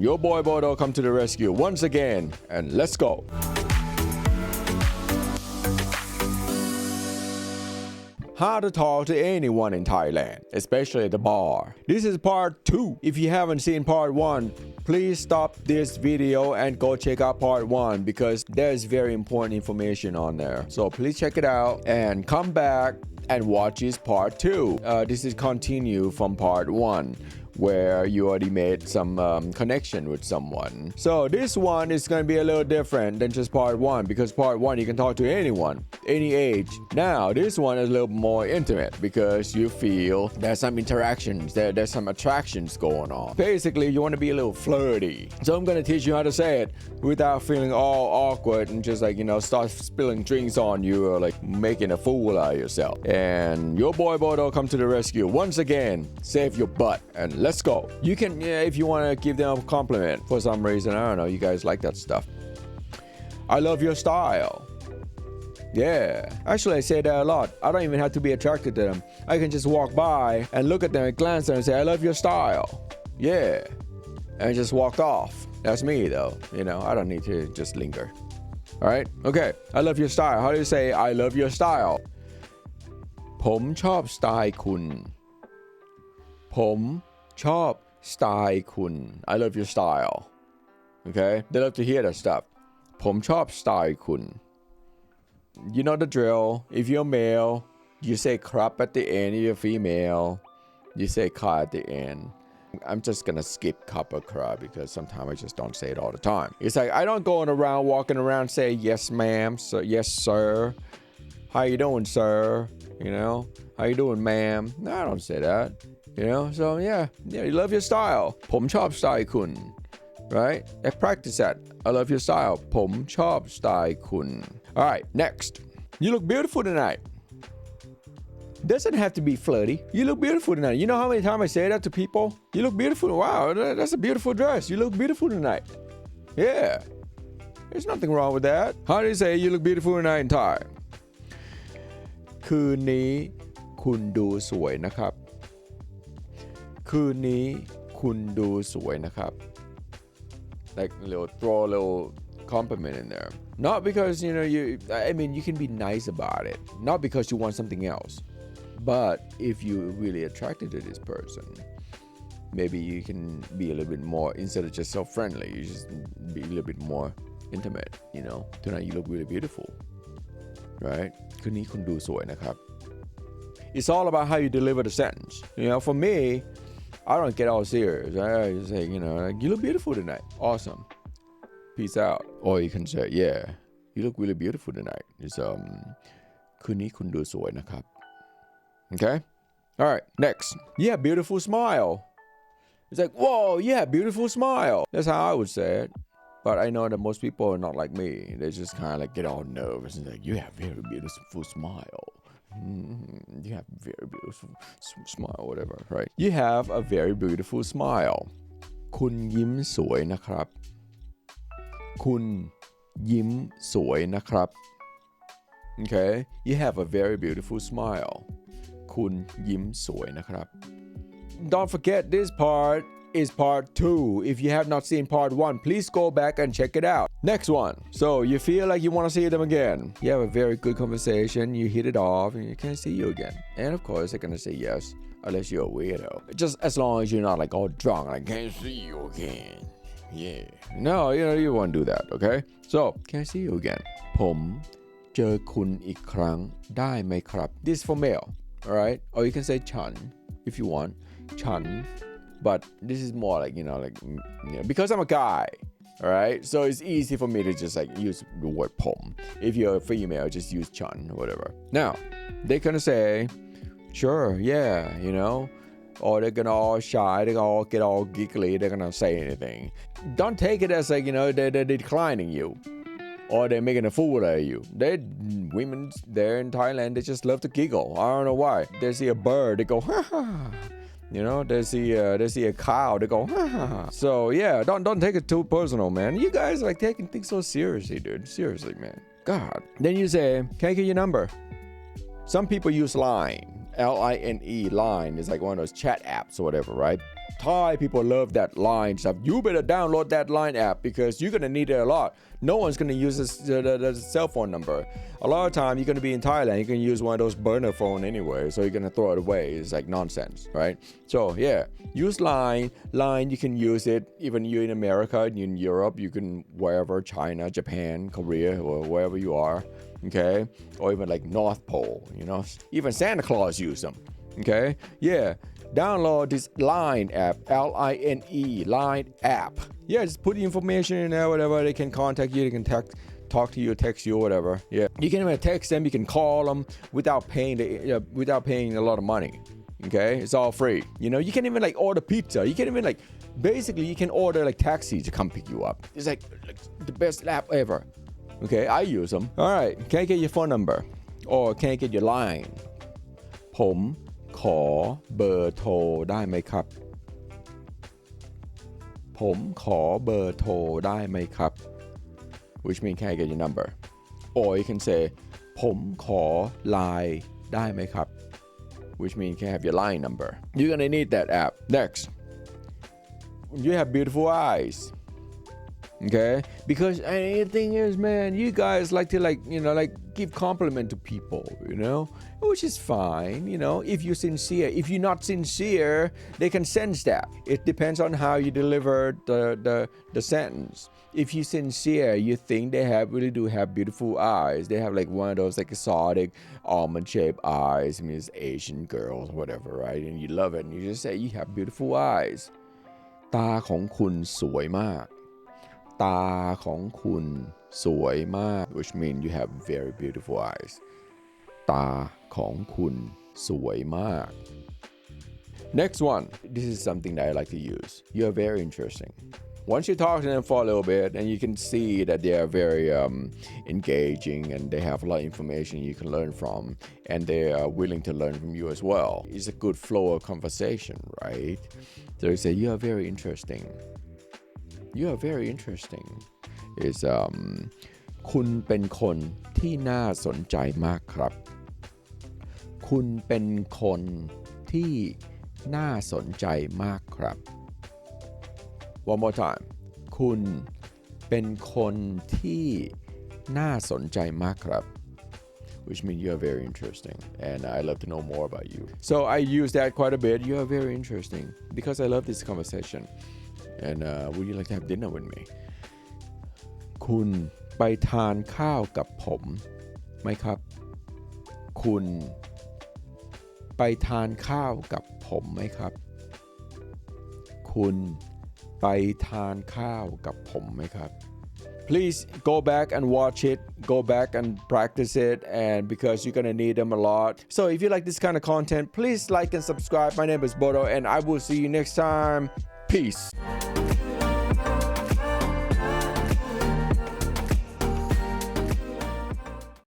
your boy Bodo come to the rescue once again, and let's go. How to talk to anyone in Thailand, especially at the bar. This is part 2. If you haven't seen part 1, please stop this video and go check out part 1 because there's very important information on there. So please check it out and come back and watch this part 2. This is continue from part 1. Where you already made some connection with someone. So this one is going to be a little different than just part 1 because part 1 you can talk to anyone, any age. Now this one is a little more intimate because you feel there's some interactions, there's some attractions going on. Basically you want to be a little flirty. So I'm going to teach you how to say it without feeling all awkward and just start spilling drinks on you or making a fool out of yourself. And your boy Bodo come to the rescue once again. Save your butt and let's go. You can, if you want to give them a compliment for some reason. I don't know. You guys like that stuff. I love your style. Yeah. Actually, I say that a lot. I don't even have to be attracted to them. I can just walk by and look at them and glance at them and say, I love your style. Yeah. And just walk off. That's me, though. I don't need to just linger. All right? Okay. I love your style. How do you say, I love your style? ผมชอบสไตล์คุณ ผมชอบสไตล์คุณ I love your style. Okay? They love to hear that stuff. ผมชอบสไตล์คุณ You know the drill. If you're male, you say crap at the end. If you're female, you say ka at the end. I'm just gonna skip cup or crap because sometimes I just don't say it all the time. It's like I don't go around walking around say yes ma'am, so yes sir. How you doing, sir? How you doing, ma'am? No, I don't say that. So yeah, you love your style. ผมชอบสไตล์คุณ right? And practice that. I love your style. ผมชอบสไตล์คุณ All right, next. You look beautiful tonight. Doesn't have to be flirty. You look beautiful tonight. You know how many times I say that to people? You look beautiful. Wow, that's a beautiful dress. You look beautiful tonight. Yeah. There's nothing wrong with that. How do you say you look beautiful tonight in Thai? คืนนี้คุณดูสวยนะครับ คืนนี้คุณดูสวยนะครับ throw a little compliment in there. Not because, you can be nice about it. Not because you want something else. But if you're really attracted to this person, maybe you can be a little bit more, instead of just so friendly, you just be a little bit more intimate, Tonight you look really beautiful. Right? คืนนี้คุณดูสวยนะครับ It's all about how you deliver the sentence. For me, I don't get all serious. I just say, you look beautiful tonight. Awesome. Peace out. Or you can say, yeah, you look really beautiful tonight. It's คืนนี้คุณดูสวยนะครับ Okay? All right, next. Yeah, beautiful smile. It's like, whoa, yeah, beautiful smile. That's how I would say it. But I know that most people are not like me. They just kind of get all nervous and you have very beautiful smile. You have very beautiful smile, whatever, right? You have a very beautiful smile. คุณยิ้มสวยนะครับ คุณยิ้มสวยนะครับ Okay? You have a very beautiful smile. คุณยิ้มสวยนะครับ Don't forget this part is part 2. If you have not seen part 1, please go back and check it out. Next one. So you feel like you want to see them again. You have a very good conversation. You hit it off and you can't see you again. And of course, they're going to say yes, unless you're a weirdo. Just as long as you're not all drunk, can't see you again. Yeah. No, you won't do that, okay? So, can't see you again. ผมเจอคุณอีกครั้งได้ไหมครับ? This is for male, alright? Or you can say ฉัน if you want. ฉัน. But this is more because I'm a guy, all right? So it's easy for me to just use the word ผม If you're a female, just use ฉัน or whatever. Now, they're gonna say, sure, yeah, or they're gonna all shy, they're gonna all get all giggly, they're gonna say anything. Don't take it as they're declining you. Or they're making a fool out of you. Women there in Thailand, they just love to giggle. I don't know why. They see a bird, they go, ha ha. They see a cow, they go, ha ha. So yeah, don't take it too personal, man. You guys are taking things so seriously, dude. Seriously, man. God. Then you say, can I get your number? Some people use Line. Line. Line is one of those chat apps or whatever, right? Thai people love that line stuff. You better download that line app because you're gonna need it a lot. No one's gonna use the cell phone number. A lot of time you're gonna be in Thailand, you can use one of those burner phone anyway, so you're gonna throw it away. It's like nonsense, right? So yeah, use line. Line, you can use it even you in America, in Europe, you can wherever, China, Japan, Korea, or wherever you are, okay? Or even like North Pole, you know, even Santa Claus use them, okay? Yeah. Download this Line app, Line, Line app. Yeah, just put the information in there, whatever. They can contact you, they can talk to you, text you, whatever. Yeah, you can even text them, you can call them without paying a lot of money. Okay, it's all free. You know, you can even like order pizza. You can even like, basically, you can order like taxi to come pick you up. It's like the best app ever. Okay, I use them. All right, can I get your phone number? Or can I get your line? ผมขอเบอร์โทรได้ไหมครับผมขอเบอร์โทรได้ไหมครับ which means can I get your number or you can say ผมขอไลน์ได้ไหมครับ which means can I have your line number. You're gonna need that app. Next, you have beautiful eyes. Okay, because the thing is, man, you guys like to like give compliment to people, you know, which is fine, you know, if you're sincere. If you're not sincere, they can sense that. It depends on how you deliver the sentence. If you're sincere, you think they really do have beautiful eyes. They have like one of those like exotic almond-shaped eyes. I mean, it's Asian girls, whatever, right? And you love it, and you just say you have beautiful eyes. ตาของคุณสวยมากตาของคุณสวยมาก which means you have very beautiful eyes. ตาของคุณสวยมาก Next one. This is something that I like to use. You are very interesting. Once you talk to them for a little bit and you can see that they are very engaging and they have a lot of information you can learn from and they are willing to learn from you as well. It's a good flow of conversation, right? So you say, you are very interesting. You are very interesting. Is คุณเป็นคนที่น่าสนใจมากครับคุณเป็นคนที่น่าสนใจมากครับ One more time. คุณเป็นคนที่น่าสนใจมากครับ which means you are very interesting and I love to know more about you. So I use that quite a bit. You are very interesting because I love this conversation. And would you like to have dinner with me? คุณไปทานข้าวกับผมไหมครับคุณไปทานข้าวกับผมไหมครับคุณไปทานข้าวกับผมไหมครับ Please go back and watch it. Go back and practice it, and because you're gonna need them a lot. So if you like this kind of content, please like and subscribe. My name is Bodo, and I will see you next time. Peace.